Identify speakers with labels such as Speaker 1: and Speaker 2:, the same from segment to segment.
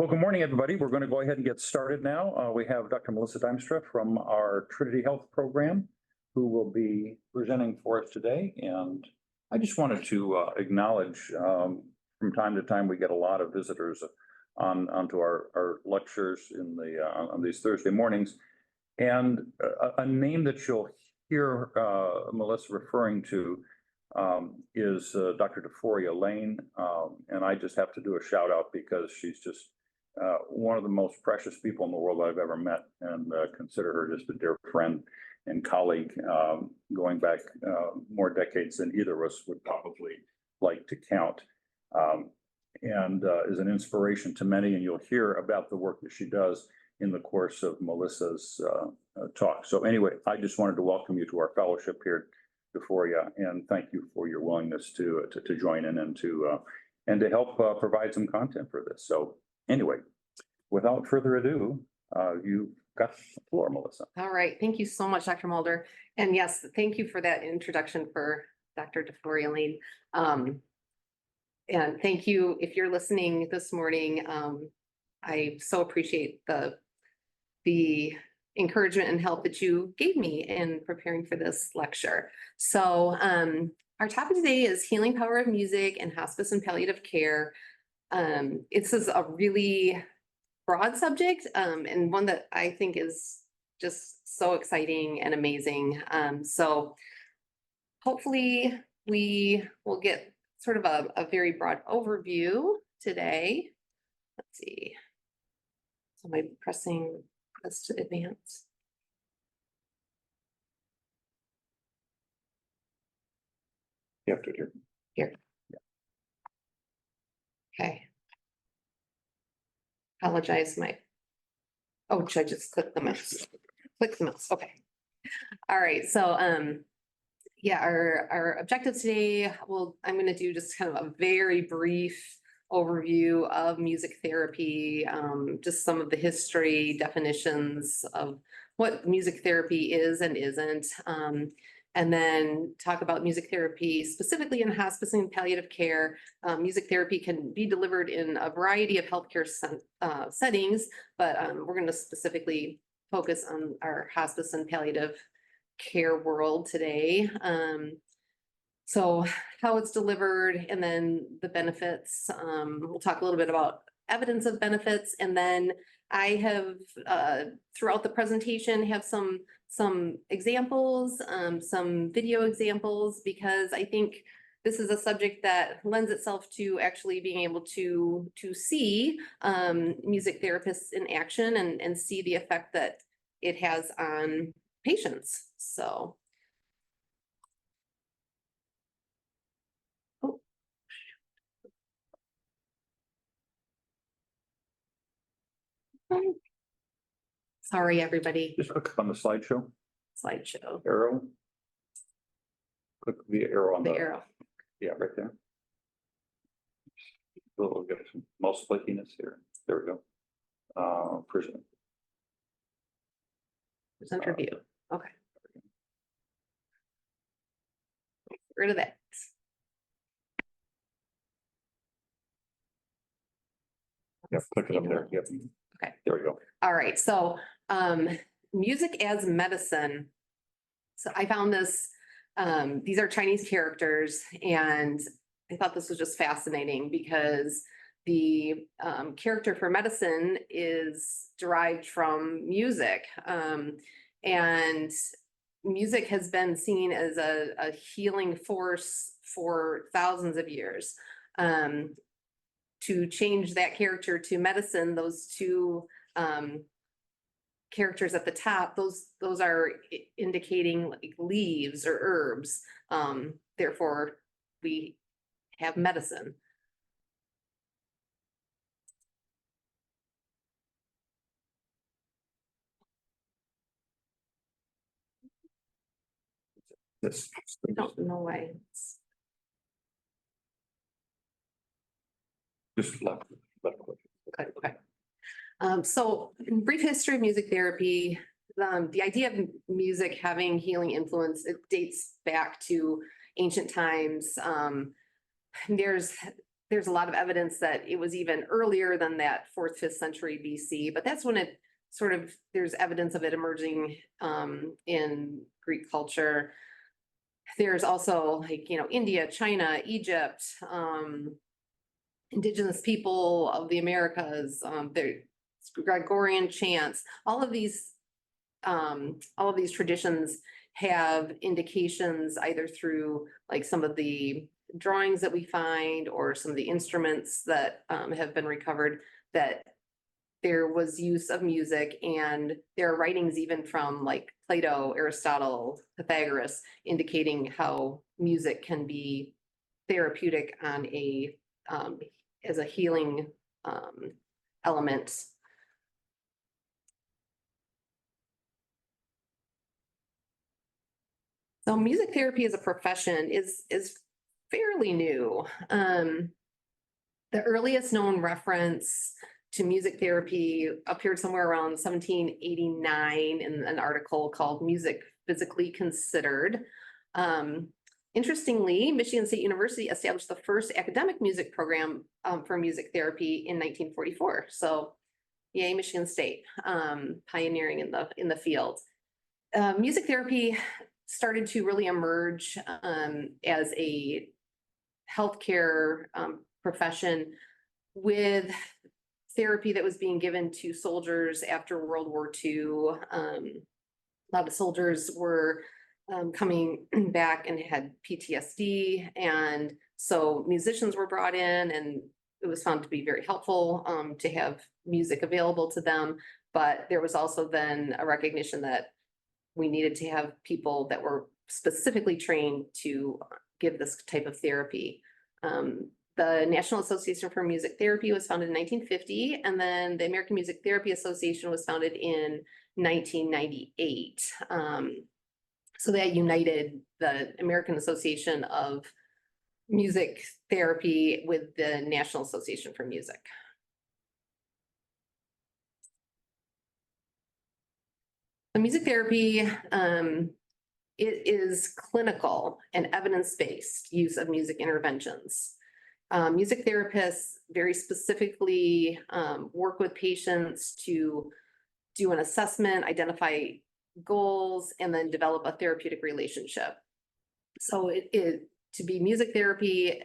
Speaker 1: Well, good morning, everybody. We're going to go ahead and get started now. We have Dr. Melissa Duimstra from our Trinity Health program who will be presenting for us today. And I just wanted to acknowledge from time to time we get a lot of visitors onto our lectures on these Thursday mornings. And a name that you'll hear Melissa referring to is Dr. DeForia Lane. And I just have to do a shout out because she's just one of the most precious people in the world I've ever met, and consider her just a dear friend and colleague, going back more decades than either of us would probably like to count, and is an inspiration to many. And you'll hear about the work that she does in the course of Melissa's talk. So anyway, I just wanted to welcome you to our fellowship here, DeForia, and thank you for your willingness to join in and to help provide some content for this. So anyway, without further ado, you've got the floor, Melissa.
Speaker 2: All right. Thank you so much, Dr. Mulder. And yes, thank you for that introduction for Dr. DeForia Lane. And thank you if you're listening this morning. I so appreciate the encouragement and help that you gave me in preparing for this lecture. So our topic today is healing power of music and hospice and palliative care. This is a really broad subject, and one that I think is just so exciting and amazing. So hopefully we will get sort of a very broad overview today. Let's see. So am I pressing this to advance?
Speaker 1: You have to do
Speaker 2: here. Okay. Apologize, oh, should I just click the mouse? Click the mouse, okay. All right, so yeah, our objective today, I'm gonna do just kind of a very brief overview of music therapy, just some of the history, definitions of what music therapy is and isn't, and then talk about music therapy specifically in hospice and palliative care. Music therapy can be delivered in a variety of healthcare settings, but we're going to specifically focus on our hospice and palliative care world today. So how it's delivered, and then the benefits. We'll talk a little bit about evidence of benefits, and then I have throughout the presentation have some examples, some video examples, because I think this is a subject that lends itself to actually being able to see music therapists in action and see the effect that it has on patients. So. Sorry, everybody.
Speaker 1: Just click on the slideshow.
Speaker 2: Slideshow.
Speaker 1: Arrow. Click the arrow on
Speaker 2: the arrow.
Speaker 1: Yeah, right there. We'll get some mouse clickiness here. There we go. Present.
Speaker 2: Present review. Okay. Get rid of that.
Speaker 1: Yep, click it up there. Yep.
Speaker 2: Okay.
Speaker 1: There we go.
Speaker 2: All right. So music as medicine. So I found this, these are Chinese characters, and I thought this was just fascinating because the character for medicine is derived from music. And music has been seen as a healing force for thousands of years. To change that character to medicine, those two characters at the top, those are indicating like leaves or herbs. Therefore, we have medicine.
Speaker 1: This.
Speaker 2: I don't know why.
Speaker 1: Just left click.
Speaker 2: Okay. So in brief history of music therapy, the idea of music having healing influence, it dates back to ancient times. There's there's a lot of evidence that it was even earlier than that 4th, 5th century BC, but that's when it sort of, there's evidence of it emerging in Greek culture. There's also like, India, China, Egypt, indigenous people of the Americas, there's Gregorian chants, all of these traditions have indications either through like some of the drawings that we find or some of the instruments that have been recovered, that there was use of music, and there are writings even from like Plato, Aristotle, Pythagoras, indicating how music can be therapeutic on a as a healing element. So music therapy as a profession is fairly new. The earliest known reference to music therapy appeared somewhere around 1789 in an article called Music Physically Considered. Interestingly, Michigan State University established the first academic music program for music therapy in 1944. So yay, Michigan State, pioneering in the field. Music therapy started to really emerge as a healthcare profession with therapy that was being given to soldiers after World War II. A lot of soldiers were coming back and had PTSD, and so musicians were brought in, and it was found to be very helpful to have music available to them. But there was also then a recognition that we needed to have people that were specifically trained to give this type of therapy. The National Association for Music Therapy was founded in 1950, and then the American Music Therapy Association was founded in 1998. So that united the American Association of Music Therapy with the National Association for Music. The music therapy, it is clinical and evidence-based use of music interventions. Music therapists very specifically work with patients to do an assessment, identify goals, and then develop a therapeutic relationship. So to be music therapy,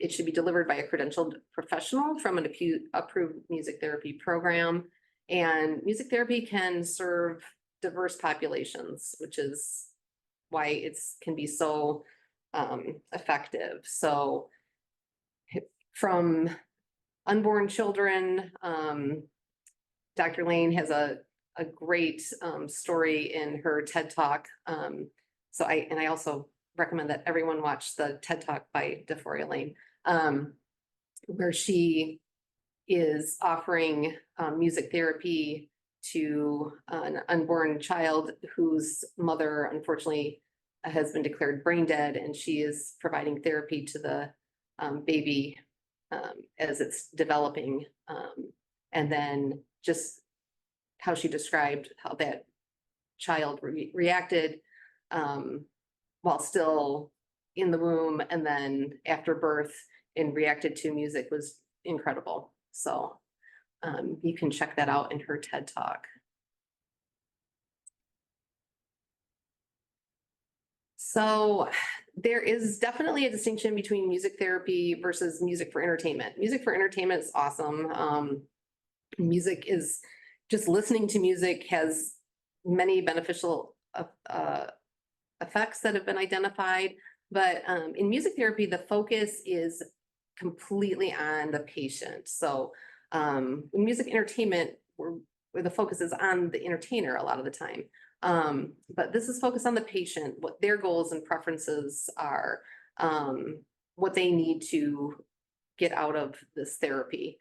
Speaker 2: it should be delivered by a credentialed professional from an approved music therapy program. And music therapy can serve diverse populations, which is why it can be so effective. So from unborn children, Dr. Lane has a great story in her TED Talk. So I also recommend that everyone watch the TED Talk by DeForia Lane, where she is offering music therapy to an unborn child whose mother unfortunately has been declared brain dead, and she is providing therapy to the baby as it's developing. And then just how she described how that child reacted while still in the womb, and then after birth, and reacted to music was incredible. So you can check that out in her TED Talk. So there is definitely a distinction between music therapy versus music for entertainment. Music for entertainment is awesome. Music is just listening to music has many beneficial effects that have been identified. But in music therapy, the focus is completely on the patient. So in music entertainment, where the focus is on the entertainer a lot of the time. But this is focused on the patient, what their goals and preferences are, what they need to get out of this therapy.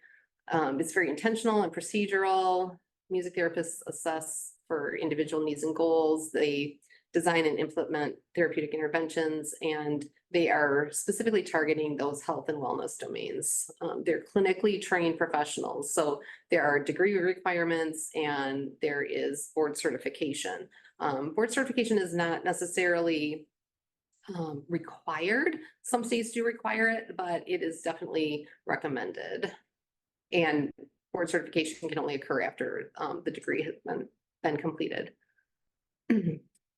Speaker 2: It's very intentional and procedural. Music therapists assess for individual needs and goals. They design and implement therapeutic interventions, and they are specifically targeting those health and wellness domains. They're clinically trained professionals, so there are degree requirements and there is board certification. Board certification is not necessarily required. Some states do require it, but it is definitely recommended. And board certification can only occur after the degree has been completed.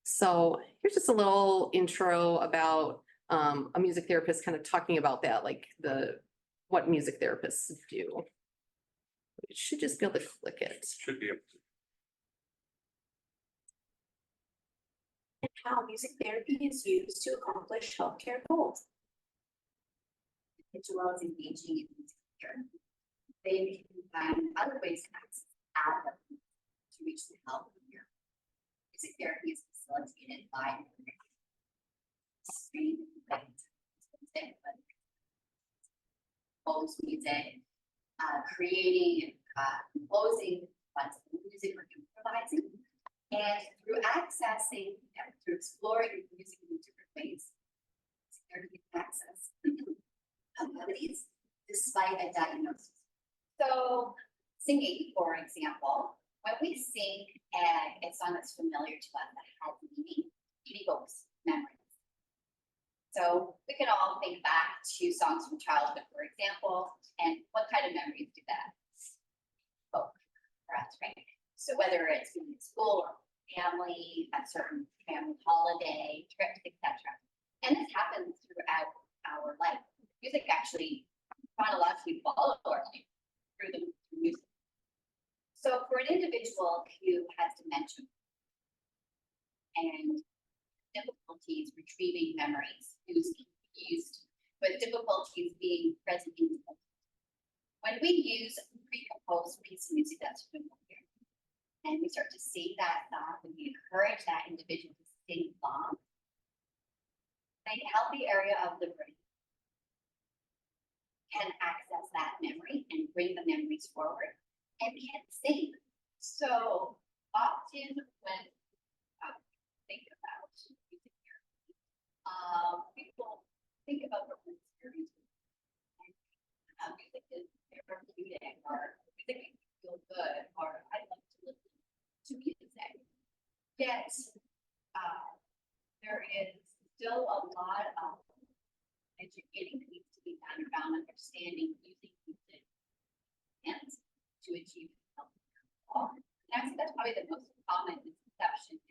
Speaker 2: So here's just a little intro about a music therapist, kind of talking about that, like what music therapists do. It should just be able to click it.
Speaker 1: Should be able to.
Speaker 3: And how music therapy is used to accomplish healthcare goals.
Speaker 4: Individuals engaging in music therapy, they can find other ways to access avenues to reach the health of your music therapy is facilitated by composed music, creating, composing bunch of music or improvising, and through accessing, through exploring music in different ways, therapy access abilities despite a diagnosis. So singing, for example, when we sing a song that's familiar to us that has meaning, it evokes memories. So we can all think back to songs from childhood, for example, and what kind of memories do that evoke for us, right? So whether it's being in school or family, a certain family holiday, trip, etc. And this happens throughout our life. Music actually chronologically follows our life through the music. So for an individual who has dementia and difficulties retrieving memories, who's confused with difficulties being present in the moment, when we use a pre-composed piece of music that's familiar, and we start to sing that song, and we encourage that individual to sing along, a healthy area of the brain can access that memory and bring the memories forward and can sing. So often when think about music therapy, people think about their own experience and music is therapeutic, or music makes me feel good, or I love to listen to music. Yet there is still a lot of educating that needs to be done around understanding using music and to achieve health. That's probably the most common misconception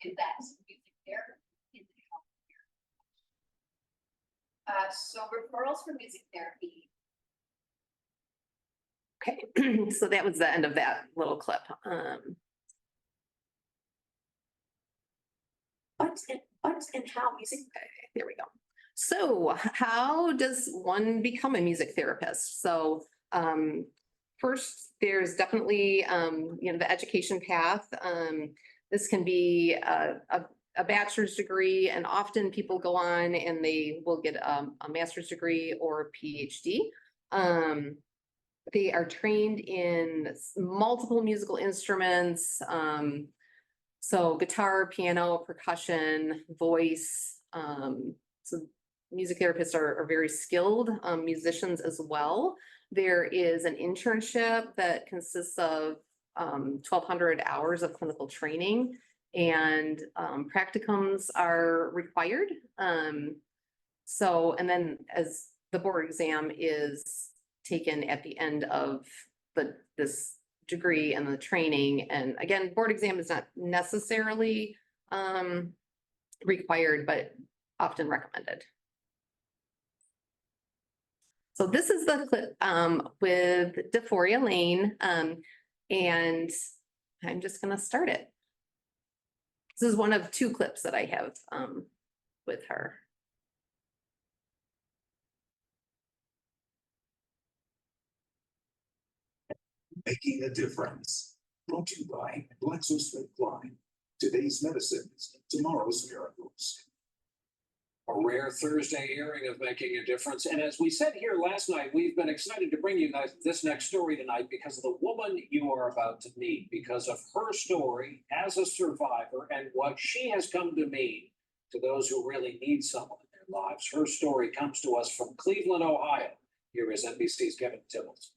Speaker 4: is that music therapy is a healthcare. So referrals for music therapy.
Speaker 2: Okay, so that was the end of that little clip.
Speaker 3: What and how music.
Speaker 2: There we go. So how does one become a music therapist? So first, there's definitely the education path. This can be a bachelor's degree, and often people go on and they will get a master's degree or a PhD. They are trained in multiple musical instruments. So guitar, piano, percussion, voice. So music therapists are very skilled musicians as well. There is an internship that consists of 1,200 hours of clinical training, and practicums are required. And then as the board exam is taken at the end of this degree and the training. And again, board exam is not necessarily required, but often recommended. So this is the clip with DeForia Lane, and I'm just going to start it. This is one of two clips that I have with her.
Speaker 5: Making a difference. Brought to you by GlaxoSmithKline. Today's medicines, tomorrow's miracles.
Speaker 6: A rare Thursday airing of Making a Difference. And as we said here last night, we've been excited to bring you guys this next story tonight because of the woman you are about to meet, because of her story as a survivor and what she has come to mean to those who really need someone in their lives. Her story comes to us from Cleveland, Ohio. Here is NBC's Kevin Tibbles.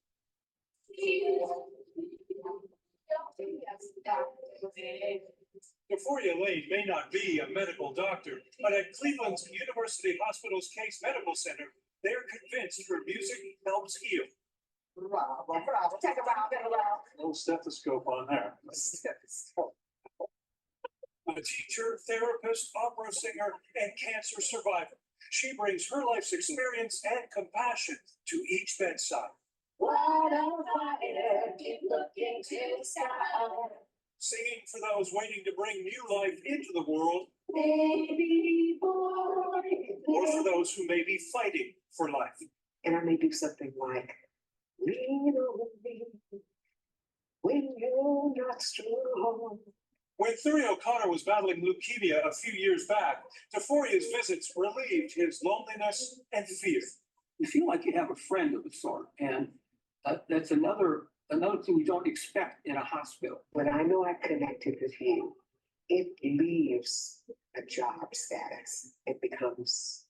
Speaker 7: Euphoria Lane may not be a medical doctor, but at Cleveland's University Hospital's Case Medical Center, they're convinced her music helps heal.
Speaker 8: Bravo, bravo, take a round, get a round.
Speaker 7: Little stethoscope on there. A teacher, therapist, opera singer, and cancer survivor. She brings her life's experience and compassion to each bedside.
Speaker 3: What a fire, keep looking to the sky.
Speaker 7: Singing for those waiting to bring new life into the world,
Speaker 3: Baby boy.
Speaker 7: or for those who may be fighting for life.
Speaker 8: And I may do something like, lean on me when you're not strong.
Speaker 7: When Thury O'Connor was battling leukemia a few years back, Euphoria's visits relieved his loneliness and fear.
Speaker 9: You feel like you have a friend of the sort, and that's another thing you don't expect in a hospital.
Speaker 8: When I know I've connected with you, it leaves a job status. It becomes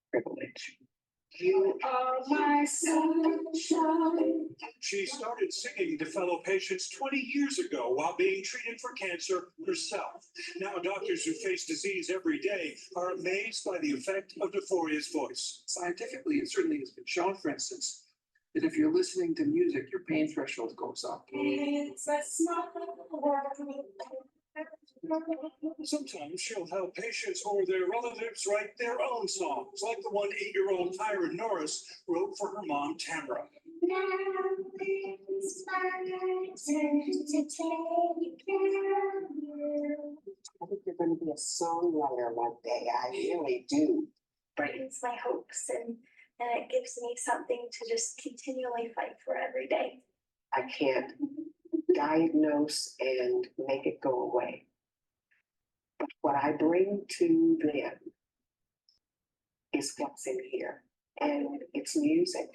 Speaker 8: privilege. You are my sunshine.
Speaker 7: She started singing to fellow patients 20 years ago while being treated for cancer herself. Now doctors who face disease every day are amazed by the effect of Euphoria's voice.
Speaker 9: Scientifically, it certainly has been shown, for instance, that if you're listening to music, your pain threshold goes up.
Speaker 3: It's a small world.
Speaker 7: Sometimes she'll help patients or their relatives write their own songs, like the one 8-year-old Tyra Norris wrote for her mom, Tamara.
Speaker 3: Now it's my turn to take care of you.
Speaker 8: I think you're going to be a songwriter one day. I really do.
Speaker 10: Brightens my hopes and it gives me something to just continually fight for every day.
Speaker 8: I can't diagnose and make it go away. But what I bring to them is what's in here. And it's music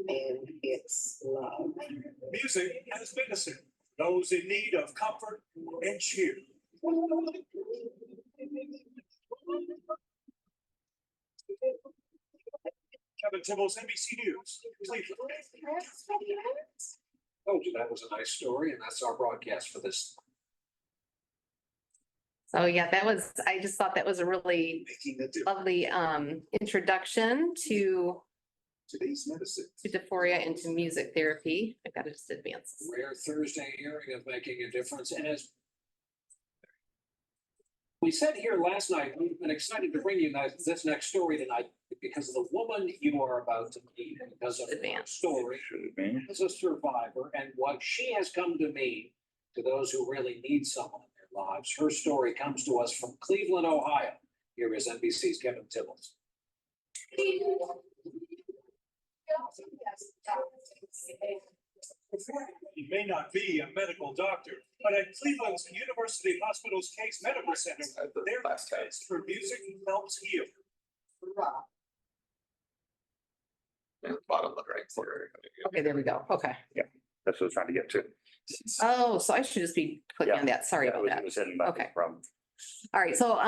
Speaker 8: and it's love.
Speaker 7: Music as medicine, those in need of comfort and cheer. Kevin Tibbles, NBC News, Cleveland.
Speaker 6: Told you that was a nice story, and that's our broadcast for this.
Speaker 2: So yeah, I just thought that was a really
Speaker 5: Making a difference.
Speaker 2: lovely introduction to
Speaker 5: Today's medicine.
Speaker 2: Euphoria and to music therapy. I gotta just advance.
Speaker 6: Rare Thursday airing of Making a Difference, and as we said here last night, we've been excited to bring you this next story tonight because of the woman you are about to meet, because of her
Speaker 2: Advance.
Speaker 6: story as a survivor and what she has come to mean to those who really need someone in their lives. Her story comes to us from Cleveland, Ohio. Here is NBC's Kevin Tibbles.
Speaker 7: He may not be a medical doctor, but at Cleveland's University Hospital's Case Medical Center, they're convinced her music helps heal.
Speaker 1: Bottom left, right corner.
Speaker 2: Okay, there we go. Okay.
Speaker 1: That's what I was trying to get to.
Speaker 2: Oh, so I should just be clicking on that. Sorry about that. Okay.
Speaker 1: From.
Speaker 2: All right, so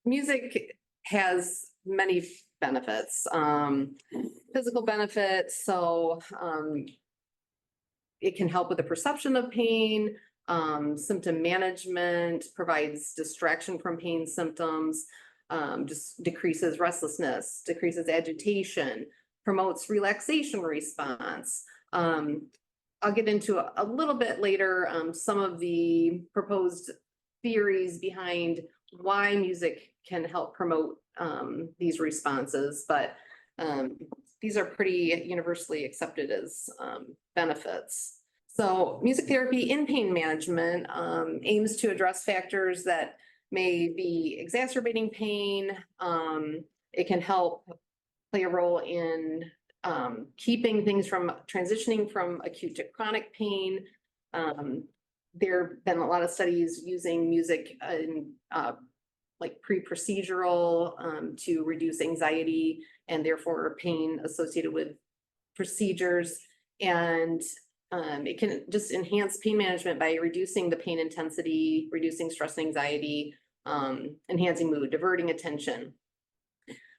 Speaker 2: music has many benefits, physical benefits, so it can help with the perception of pain, symptom management, provides distraction from pain symptoms, just decreases restlessness, decreases agitation, promotes relaxation response. I'll get into a little bit later some of the proposed theories behind why music can help promote these responses, but these are pretty universally accepted as benefits. So music therapy in pain management aims to address factors that may be exacerbating pain. It can help play a role in keeping things from transitioning from acute to chronic pain. There have been a lot of studies using music in like pre-procedural to reduce anxiety and therefore pain associated with procedures. And it can just enhance pain management by reducing the pain intensity, reducing stress and anxiety, enhancing mood, diverting attention.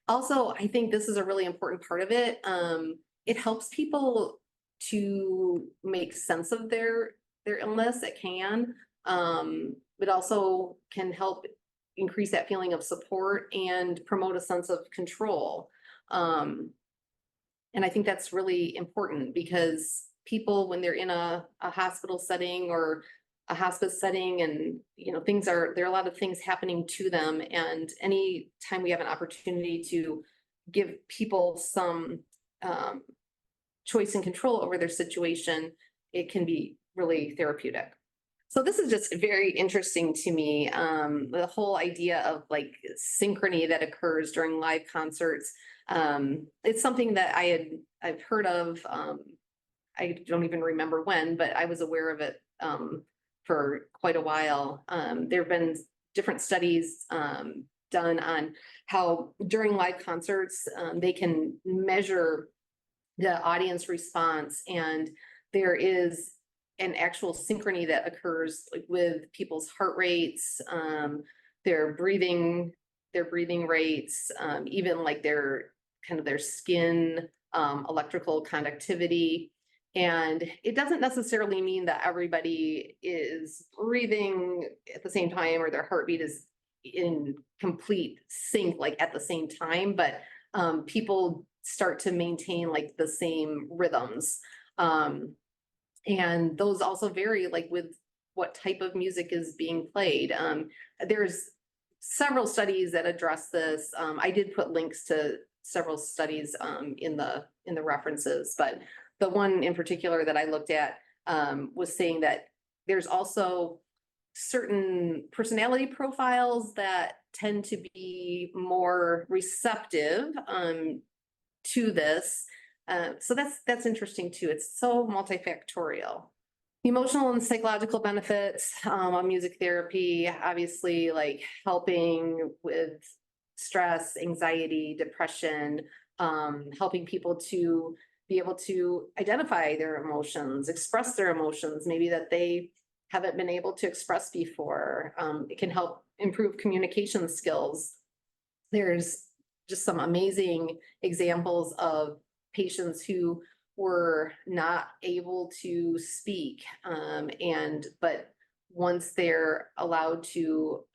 Speaker 2: Also, I think this is a really important part of it. It helps people to make sense of their illness. It can. It also can help increase that feeling of support and promote a sense of control. And I think that's really important because people, when they're in a hospital setting or a hospice setting and, you know, there are a lot of things happening to them. And any time we have an opportunity to give people some choice and control over their situation, it can be really therapeutic. So this is just very interesting to me. The whole idea of like synchrony that occurs during live concerts. It's something that I've heard of. I don't even remember when, but I was aware of it for quite a while. There have been different studies done on how during live concerts, they can measure the audience response, and there is an actual synchrony that occurs like with people's heart rates, their breathing rates, even like their skin, electrical conductivity. And it doesn't necessarily mean that everybody is breathing at the same time or their heartbeat is in complete sync, like at the same time, but people start to maintain like the same rhythms. And those also vary like with what type of music is being played. There's several studies that address this. I did put links to several studies in the references, but the one in particular that I looked at was saying that there's also certain personality profiles that tend to be more receptive to this. So that's interesting too. It's so multifactorial. Emotional and psychological benefits of music therapy, obviously like helping with stress, anxiety, depression, helping people to be able to identify their emotions, express their emotions, maybe that they haven't been able to express before. It can help improve communication skills. There's just some amazing examples of patients who were not able to speak, but once they're allowed to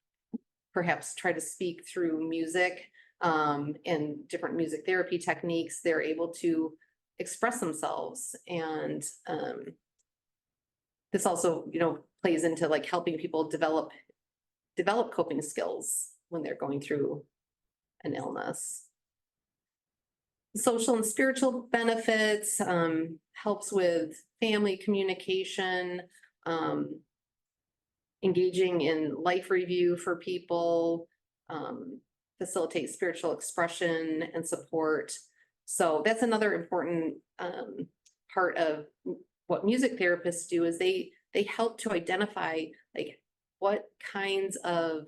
Speaker 2: perhaps try to speak through music and different music therapy techniques, they're able to express themselves. And this also, you know, plays into like helping people develop coping skills when they're going through an illness. Social and spiritual benefits, helps with family communication, engaging in life review for people, facilitate spiritual expression and support. So that's another important part of what music therapists do is they help to identify like what kinds of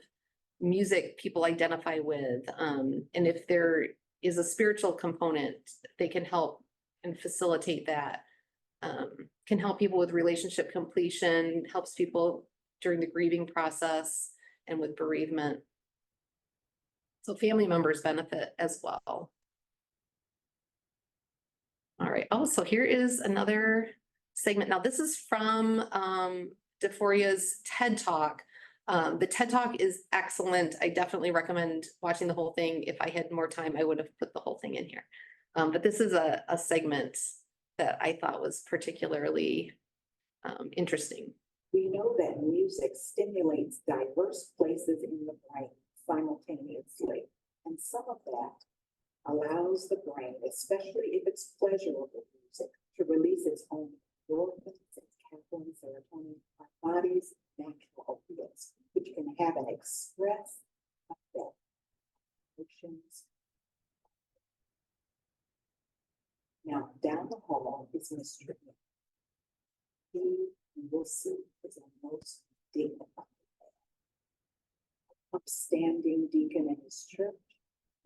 Speaker 2: music people identify with. And if there is a spiritual component, they can help and facilitate that. Can help people with relationship completion, helps people during the grieving process and with bereavement. So family members benefit as well. All right. Oh, so here is another segment. Now this is from Deforia's TED Talk. The TED Talk is excellent. I definitely recommend watching the whole thing. If I had more time, I would have put the whole thing in here. But this is a segment that I thought was particularly interesting.
Speaker 8: We know that music stimulates diverse places in the brain simultaneously, and some of that allows the brain, especially if it's pleasurable music, to release its own endorphins, its caffeine, serotonin, our body's natural opiates, which can have an express effect on emotions. Now, down the hall is Mr. He, you will see, is a most dignified man, upstanding deacon in his church,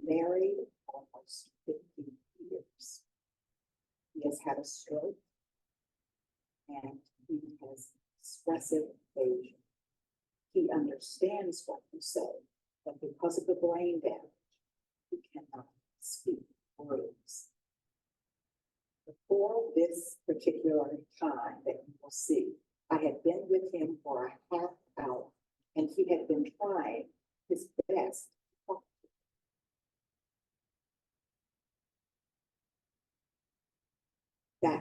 Speaker 8: married almost 50 years. He has had a stroke and he has expressive aphasia. He understands what you say, but because of the brain damage, he cannot speak words. Before this particular time that you will see, I had been with him for a half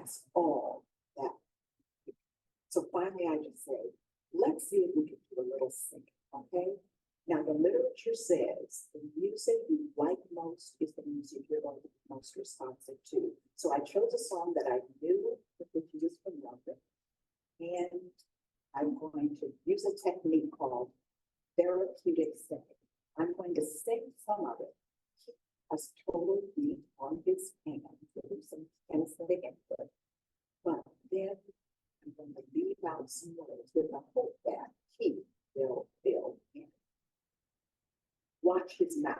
Speaker 8: that's all that. So finally, I just say, let's see if we can do a little sync, okay? Now, the literature says the music you like most is the music you're going to be most responsive to. So I chose a song that I knew with which you was familiar. And I'm going to use a technique called therapeutic singing. I'm going to sing some of it. Keep a total beat on his hands, do some kinesthetic input. But then I'm going to leave out some words with the hope that he will fill in. Watch his mouth.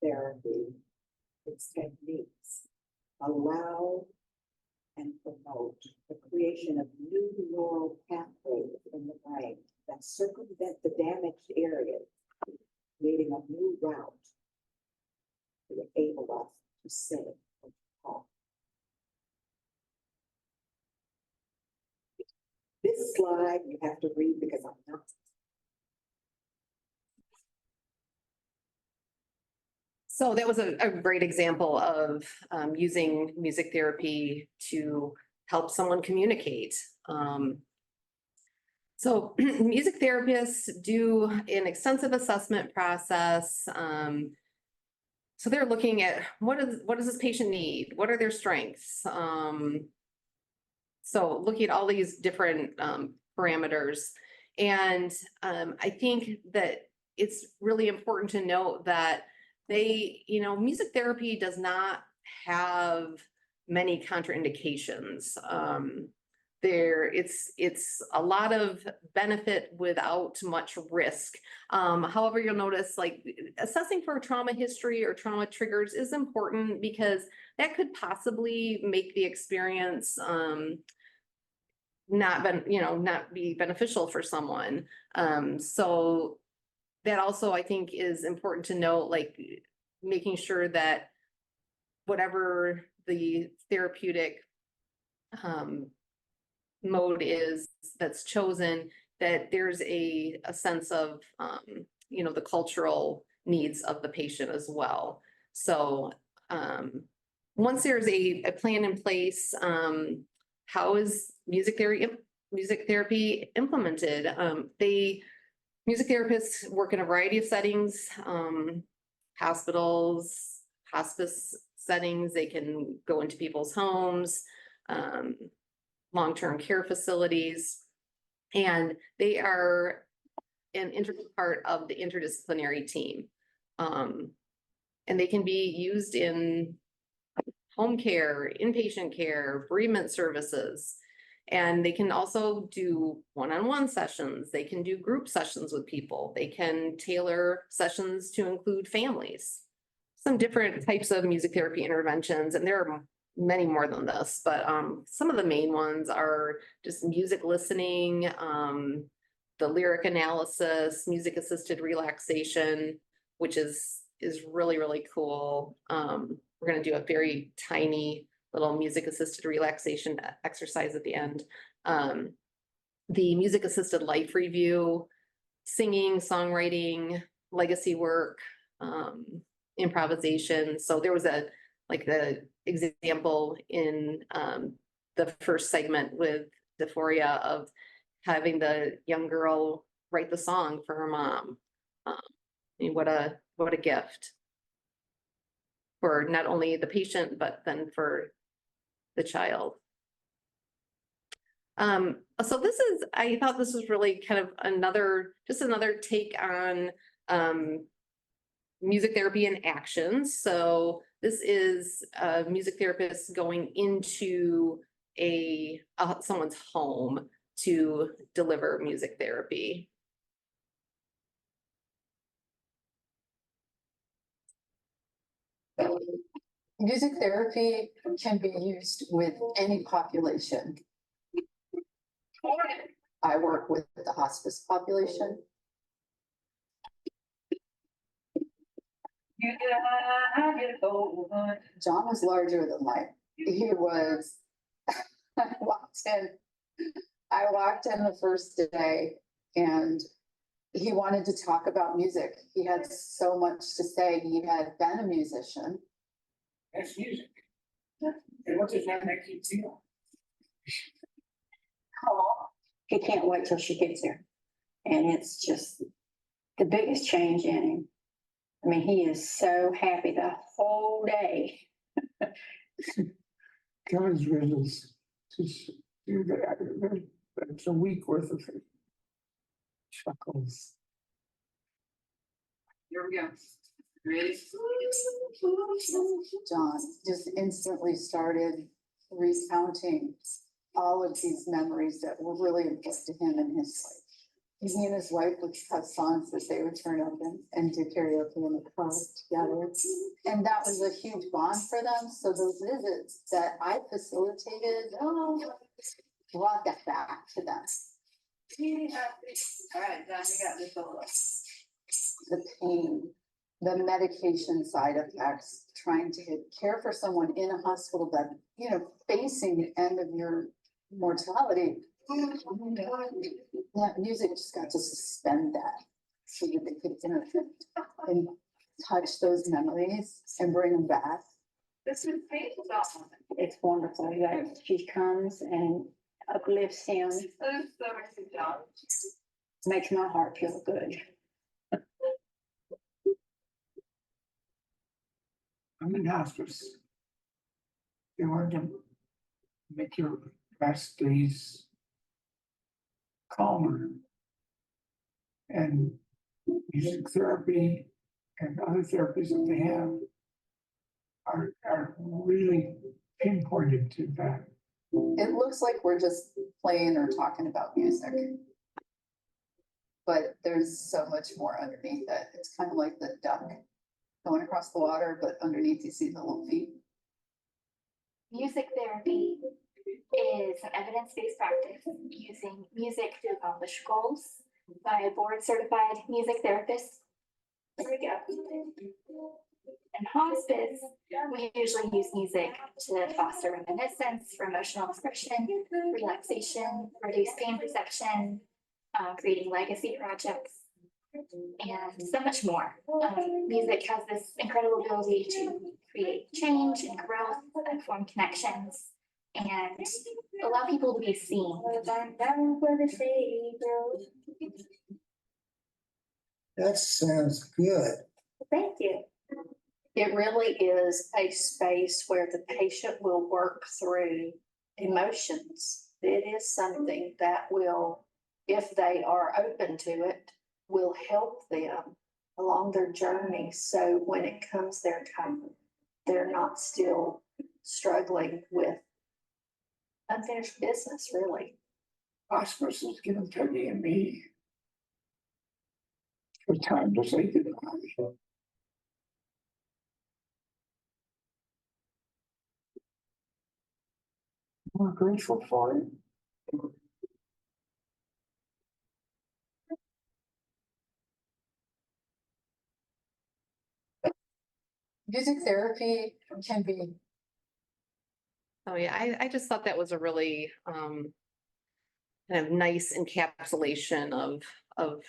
Speaker 8: Therapy, its techniques allow and promote the creation of new neural pathways in the brain that circumvent the damaged areas, creating a new route to enable us to sing and talk. This slide you have to read because I'm not.
Speaker 2: So that was a great example of using music therapy to help someone communicate. So music therapists do an extensive assessment process. So they're looking at what does this patient need? What are their strengths? So looking at all these different parameters. And I think that it's really important to note that music therapy does not have many contraindications. It's a lot of benefit without much risk. However, you'll notice like assessing for trauma history or trauma triggers is important because that could possibly make the experience not be beneficial for someone. So that also I think is important to note, like making sure that whatever the therapeutic mode is that's chosen, that there's a sense of the cultural needs of the patient as well. So once there's a plan in place, how is music therapy implemented? Music therapists work in a variety of settings, hospitals, hospice settings. They can go into people's homes, long-term care facilities, and they are an integral part of the interdisciplinary team. And they can be used in home care, inpatient care, bereavement services. And they can also do one-on-one sessions. They can do group sessions with people. They can tailor sessions to include families. Some different types of music therapy interventions, and there are many more than this, but some of the main ones are just music listening, the lyric analysis, music assisted relaxation, which is really, really cool. We're going to do a very tiny little music assisted relaxation exercise at the end. The music assisted life review, singing, songwriting, legacy work, improvisation. So there was like the example in the first segment with Dysphoria of having the young girl write the song for her mom. I mean, what a gift for not only the patient, but then for the child. So I thought this was really kind of another take on music therapy in action. So this is a music therapist going into someone's home to deliver music therapy.
Speaker 11: Music therapy can be used with any population. I work with the hospice population. John was larger than life. He was, I walked in the first day and he wanted to talk about music. He had so much to say. He had been a musician.
Speaker 9: That's music. And what does that make you feel?
Speaker 12: Oh, he can't wait till she gets there. And it's just the biggest change in him. I mean, he is so happy the whole day.
Speaker 9: God's riddles. Just do that. It's a week worth of chuckles.
Speaker 12: Here we go. Ready?
Speaker 11: John just instantly started recounting all of these memories that were really important to him in his life. He and his wife would have songs that they would turn up and do karaoke in the car together. And that was a huge bond for them. So those visits that I facilitated brought that back to them.
Speaker 12: All right, John, you got this solo.
Speaker 11: The pain, the medication side effects, trying to care for someone in a hospital bed, you know, facing the end of your mortality. That music just got to suspend that so that they could interact and touch those memories and bring them back.
Speaker 12: This is painful. It's wonderful that she comes and uplifts him. Makes my heart feel good.
Speaker 9: I'm in hospice. They want to make your last days calmer. And music therapy and other therapies that they have are really pinpointed to that.
Speaker 11: It looks like we're just playing or talking about music. But there's so much more underneath it. It's kind of like the duck going across the water, but underneath you see the little feet.
Speaker 10: Music therapy is an evidence-based practice using music to accomplish goals by board-certified music therapists. There we go. In hospice, we usually use music to foster reminiscence for emotional expression, relaxation, reduce pain perception, creating legacy projects, and so much more. Music has this incredible ability to create change and growth and form connections and allow people to be seen.
Speaker 9: That sounds good.
Speaker 10: Thank you.
Speaker 12: It really is a space where the patient will work through emotions. It is something that will, if they are open to it, will help them along their journey. So when it comes their time, they're not still struggling with unfinished business, really.
Speaker 9: Hospice has given Peggy and me the time to say goodbye. We're grateful for it.
Speaker 11: Music therapy can be.
Speaker 2: Oh yeah, I just thought that was a really kind of nice encapsulation of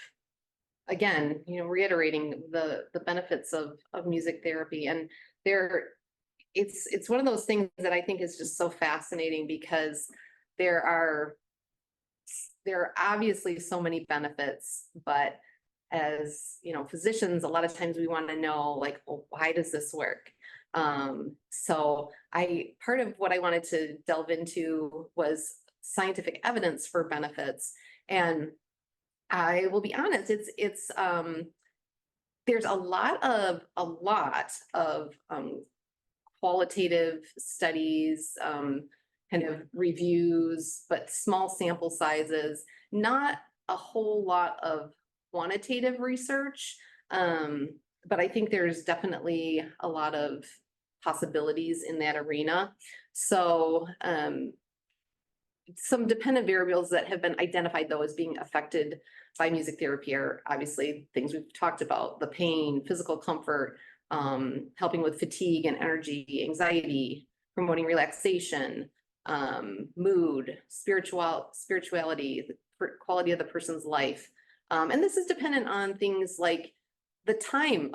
Speaker 2: again, you know, reiterating the benefits of music therapy. And there, it's one of those things that I think is just so fascinating because there are obviously so many benefits, but as you know, physicians, a lot of times we want to know like, well, why does this work? So part of what I wanted to delve into was scientific evidence for benefits. And I will be honest, there's a lot of qualitative studies, kind of reviews, but small sample sizes, not a whole lot of quantitative research. But I think there's definitely a lot of possibilities in that arena. So some dependent variables that have been identified though as being affected by music therapy are obviously things we've talked about: the pain, physical comfort, helping with fatigue and energy, anxiety, promoting relaxation, mood, spirituality, the quality of the person's life. And this is dependent on things like the time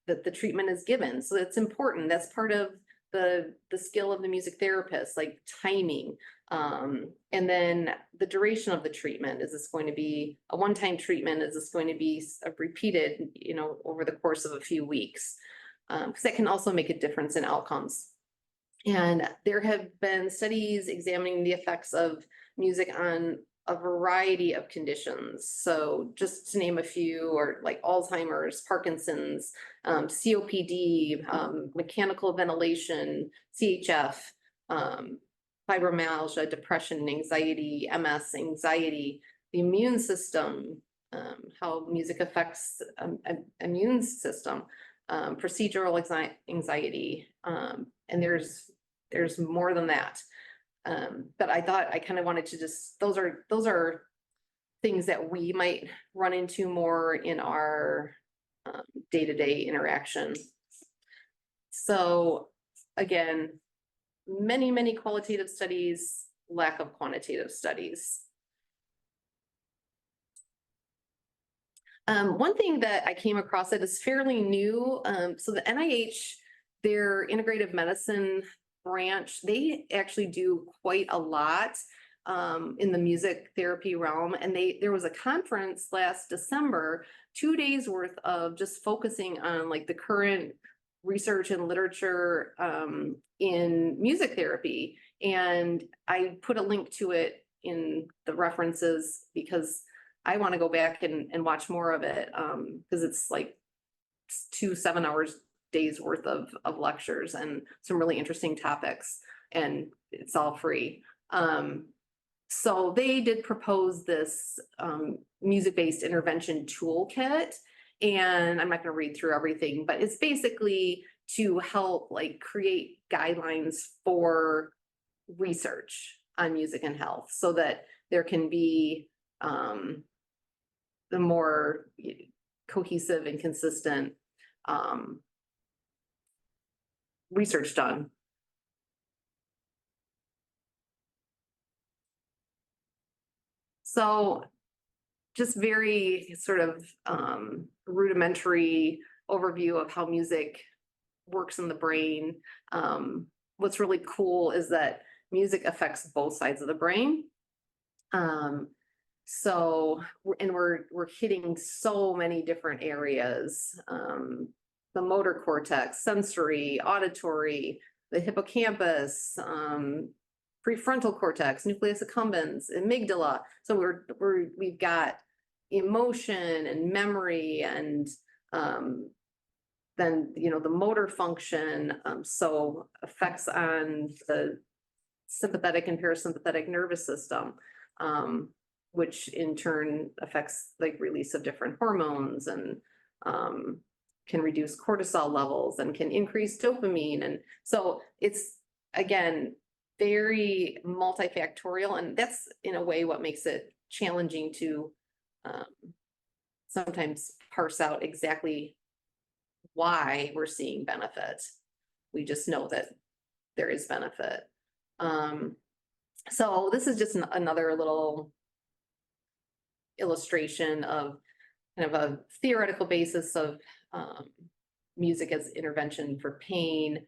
Speaker 2: that the treatment is given. So it's important. That's part of the skill of the music therapist, like timing. And then the duration of the treatment. Is this going to be a one-time treatment? Is this going to be repeated, you know, over the course of a few weeks? Because that can also make a difference in outcomes. And there have been studies examining the effects of music on a variety of conditions. So just to name a few, or like Alzheimer's, Parkinson's, COPD, mechanical ventilation, CHF, fibromyalgia, depression, anxiety, MS, anxiety, the immune system, how music affects immune system, procedural anxiety, and there's more than that. But I thought I kind of wanted to just, those are things that we might run into more in our day-to-day interaction. So again, many qualitative studies, lack of quantitative studies. One thing that I came across that is fairly new, so the NIH, their integrative medicine branch, they actually do quite a lot in the music therapy realm. And there was a conference last December, 2 days worth of just focusing on like the current research and literature in music therapy. And I put a link to it in the references because I want to go back and watch more of it, because it's like 2 7-hour days worth of lectures and some really interesting topics, and it's all free. So they did propose this music-based intervention toolkit, and I'm not going to read through everything, but it's basically to help like create guidelines for research on music and health so that there can be the more cohesive and consistent research done. So just very sort of rudimentary overview of how music works in the brain. What's really cool is that music affects both sides of the brain. So, and we're hitting so many different areas. The motor cortex, sensory, auditory, the hippocampus, prefrontal cortex, nucleus accumbens, amygdala. So we've got emotion and memory, and then, you know, the motor function. So effects on the sympathetic and parasympathetic nervous system, which in turn affects like release of different hormones, and can reduce cortisol levels and can increase dopamine. And so it's, again, very multifactorial, and that's in a way what makes it challenging to sometimes parse out exactly why we're seeing benefit. We just know that there is benefit. So this is just another little illustration of kind of a theoretical basis of music as intervention for pain,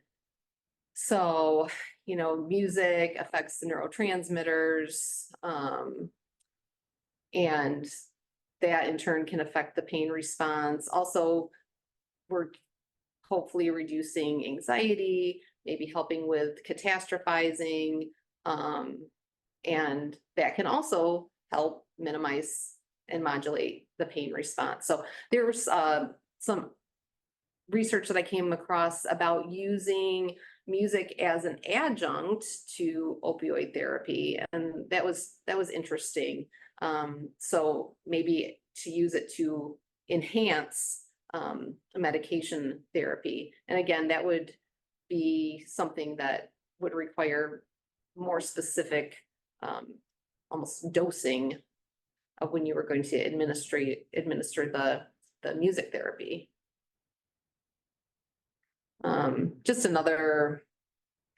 Speaker 2: So, music affects the neurotransmitters, and that in turn can affect the pain response. Also, we're hopefully reducing anxiety, maybe helping with catastrophizing, and that can also help minimize and modulate the pain response. So there's some research that I came across about using music as an adjunct to opioid therapy, and that was interesting. So maybe to use it to enhance medication therapy. And again, that would be something that would require more specific, almost dosing of when you were going to administer the music therapy. Just another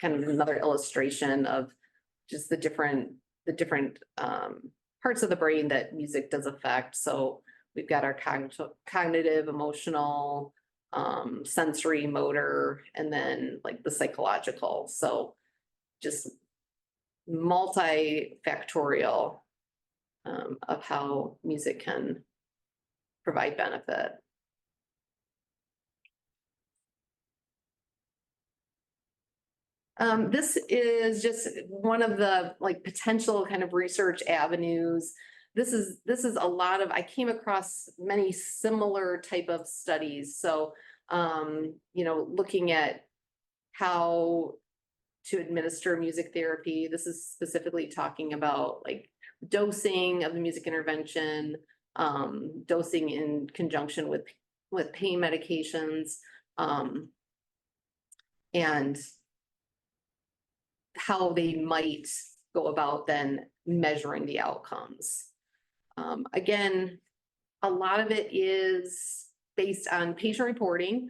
Speaker 2: illustration of just the different parts of the brain that music does affect. So we've got our cognitive, emotional, sensory, motor, and then like the psychological. So just multifactorial of how music can provide benefit. This is just one of the potential kind of research avenues. This is a lot of, I came across many similar type of studies. So, looking at how to administer music therapy. This is specifically talking about dosing of the music intervention, dosing in conjunction with pain medications, and how they might go about then measuring the outcomes. Again, a lot of it is based on patient reporting,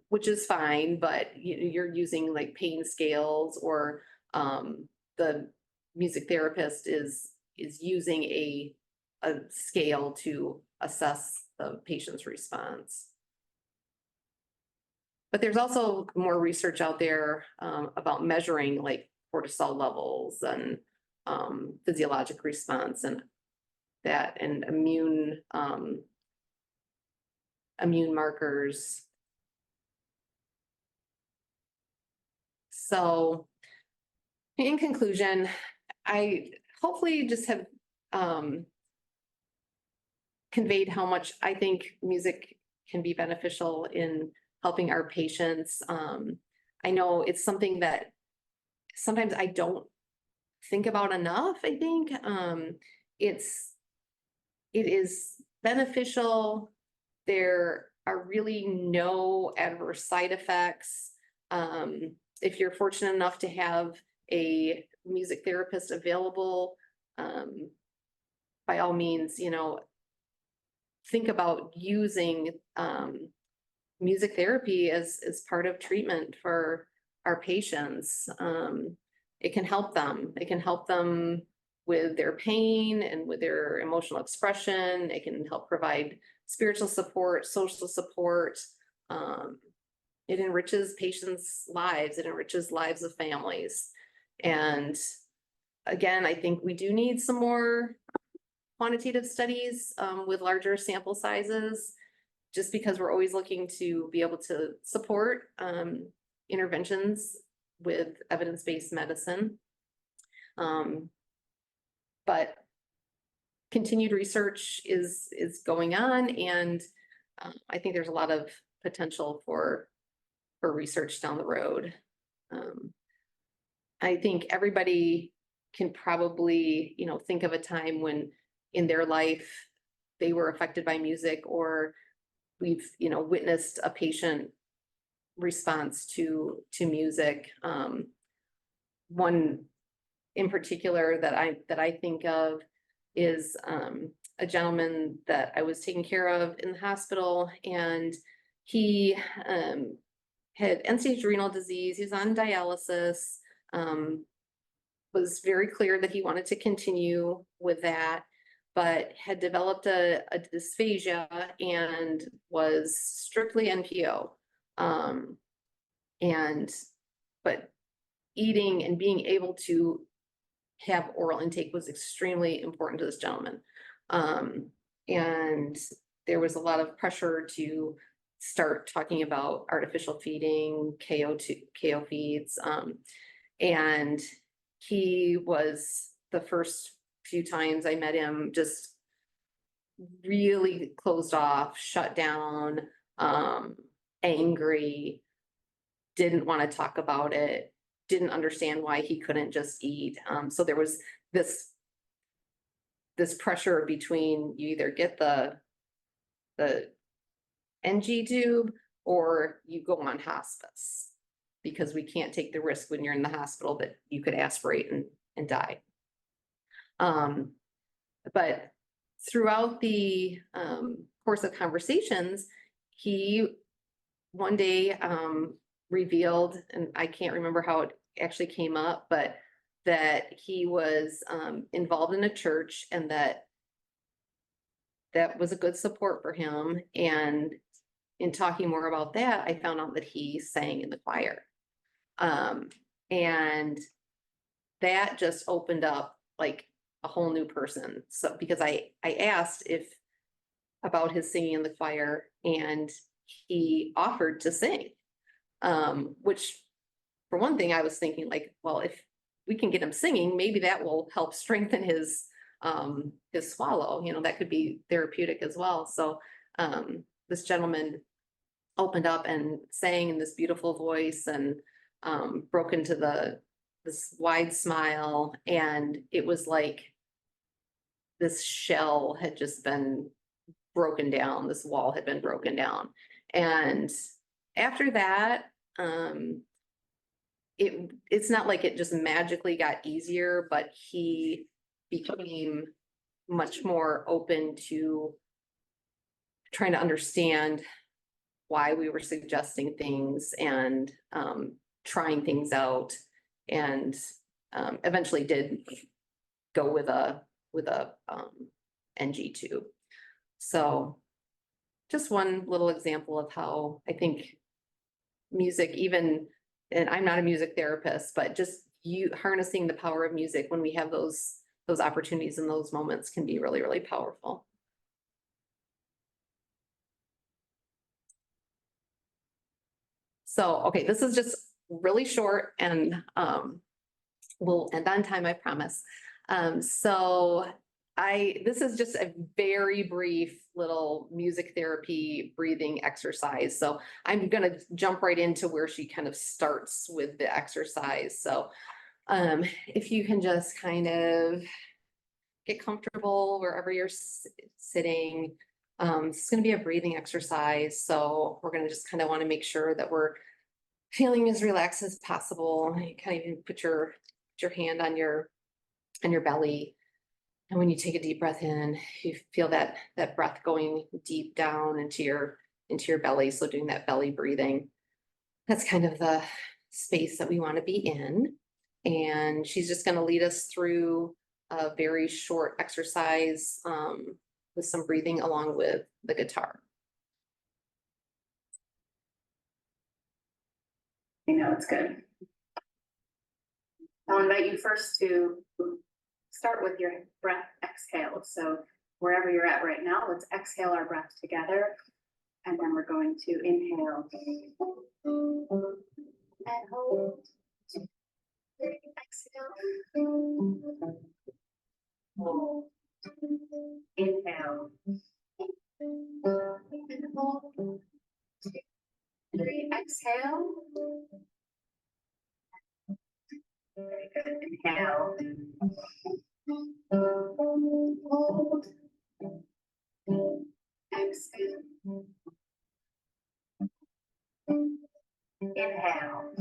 Speaker 2: which is fine, but you're using pain scales, or the music therapist is using a scale to assess the patient's response. But there's also more research out there about measuring cortisol levels and physiologic response and that, and immune markers. So in conclusion, I hopefully just have conveyed how much I think music can be beneficial in helping our patients. I know it's something that sometimes I don't think about enough. I think it is beneficial. There are really no adverse side effects. If you're fortunate enough to have a music therapist available, by all means, think about using music therapy as part of treatment for our patients. It can help them. It can help them with their pain and with their emotional expression. It can help provide spiritual support, social support. It enriches patients' lives. It enriches lives of families. And again, I think we do need some more quantitative studies with larger sample sizes, just because we're always looking to be able to support interventions with evidence-based medicine. But continued research is going on, and I think there's a lot of potential for research down the road. I think everybody can probably, think of a time when in their life they were affected by music, or we've, witnessed a patient response to music. One in particular that I think of is a gentleman that I was taking care of in the hospital, and he had end-stage renal disease. He was on dialysis. Was very clear that he wanted to continue with that, but had developed a dysphagia and was strictly NPO. And but eating and being able to have oral intake was extremely important to this gentleman. And there was a lot of pressure to start talking about artificial feeding, KO feeds. And he was, the first few times I met him, just really closed off, shut down, angry, didn't want to talk about it, didn't understand why he couldn't just eat. So there was this pressure between you either get the NG tube or you go on hospice, because we can't take the risk when you're in the hospital that you could aspirate and die. But throughout the course of conversations, he one day revealed, and I can't remember how it actually came up, but that he was involved in a church, and that was a good support for him. And in talking more about that, I found out that he sang in the choir. And that just opened up like a whole new person. So because I asked about his singing in the choir, and he offered to sing. Which, for one thing, I was thinking like, well, if we can get him singing, maybe that will help strengthen his swallow, that could be therapeutic as well. So this gentleman opened up and sang in this beautiful voice, and broke into this wide smile. And it was like this shell had just been broken down, this wall had been broken down. And after that, it's not like it just magically got easier, but he became much more open to trying to understand why we were suggesting things, and trying things out, and eventually did go with a NG tube. So just one little example of how I think music, even, and I'm not a music therapist, but just you harnessing the power of music when we have those opportunities and those moments can be really, really powerful. So, okay, this is just really short, and we'll end on time, I promise. So this is just a very brief little music therapy breathing exercise. So I'm gonna jump right into where she kind of starts with the exercise. So if you can just kind of get comfortable wherever you're sitting. It's gonna be a breathing exercise. So we're gonna just kind of want to make sure that we're feeling as relaxed as possible. You kind of even put your hand on your belly. And when you take a deep breath in, you feel that breath going deep down into your belly. So doing that belly breathing, that's kind of the space that we want to be in. And she's just going to lead us through a very short exercise with some breathing along with the guitar.
Speaker 12: You know, it's good. I'll invite you first to start with your breath exhale. So wherever you're at right now, let's exhale our breath together. And then we're going to inhale and hold. Exhale. Hold. Inhale. And hold. 2, 3, exhale. Very good. Inhale. Hold. Exhale. Inhale.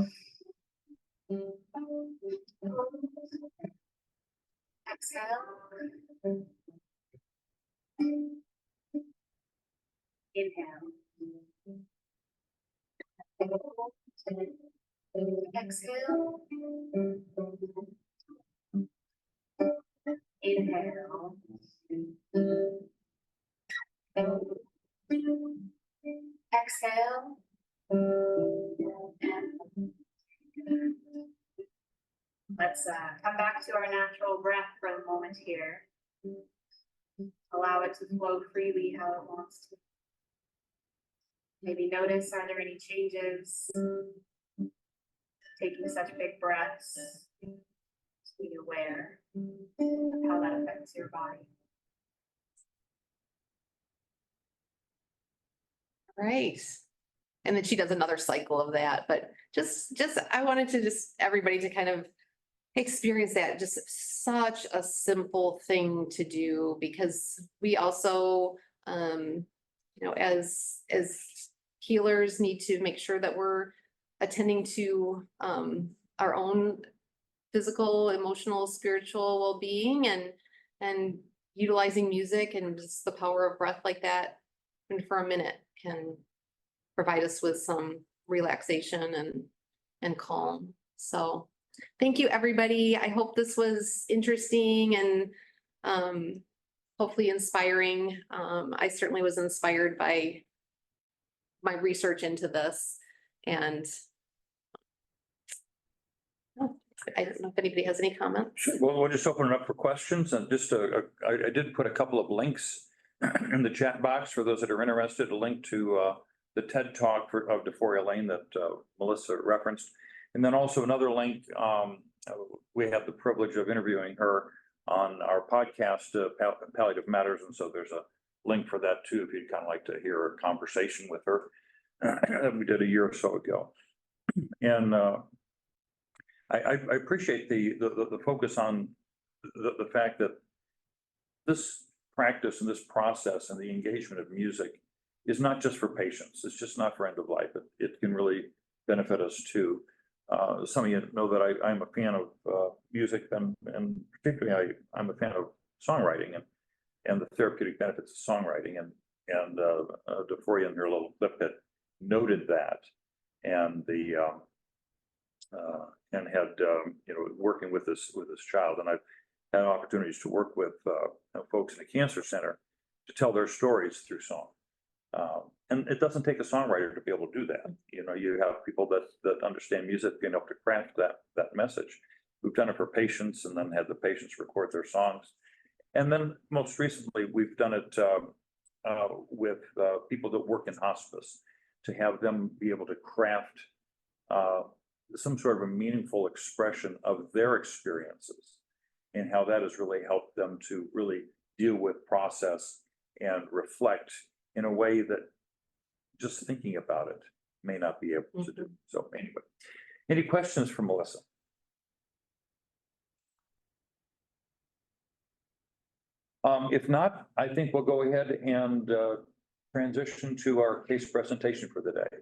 Speaker 12: Exhale. Inhale. Exhale. Inhale. Exhale.
Speaker 3: Let's come back to our natural breath for a moment here. Allow it to flow freely how it wants to. Maybe notice, are there any changes? Taking such big breaths. Just be aware of how that affects your body.
Speaker 2: Right. And then she does another cycle of that, but I wanted to everybody to kind of experience that, just such a simple thing to do, because we also, as healers need to make sure that we're attending to, our own physical, emotional, spiritual well-being, and utilizing music and just the power of breath like that. And for a minute can provide us with some relaxation and calm. So thank you, everybody. I hope this was interesting and hopefully inspiring. I certainly was inspired by my research into this, and I don't know if anybody has any comments.
Speaker 1: Sure. Well, we'll just open it up for questions, and just I did put a couple of links in the chat box for those that are interested. A link to the TED Talk of DeForia Lane that Melissa referenced, and then also another link. We have the privilege of interviewing her on our podcast, Palliative Matters, and so there's a link for that too, if you'd kind of like to hear a conversation with her that we did a year or so ago. And I appreciate the focus on the fact that this practice and this process and the engagement of music is not just for patients. It's just not for end of life. It can really benefit us too. Some of you know that I'm a fan of music, and particularly I'm a fan of songwriting and the therapeutic benefits of songwriting, and DeForia in her little clip had noted that, and and had working with this child, and I've had opportunities to work with folks in the cancer center to tell their stories through song. And it doesn't take a songwriter to be able to do that. You have people that understand music being able to craft that message. We've done it for patients, and then had the patients record their songs. And then most recently, we've done it with people that work in hospice, to have them be able to craft some sort of a meaningful expression of their experiences, and how that has really helped them to really deal with, process, and reflect in a way that just thinking about it may not be able to do. So anyway, any questions for Melissa? If not, I think we'll go ahead and transition to our case presentation for the day.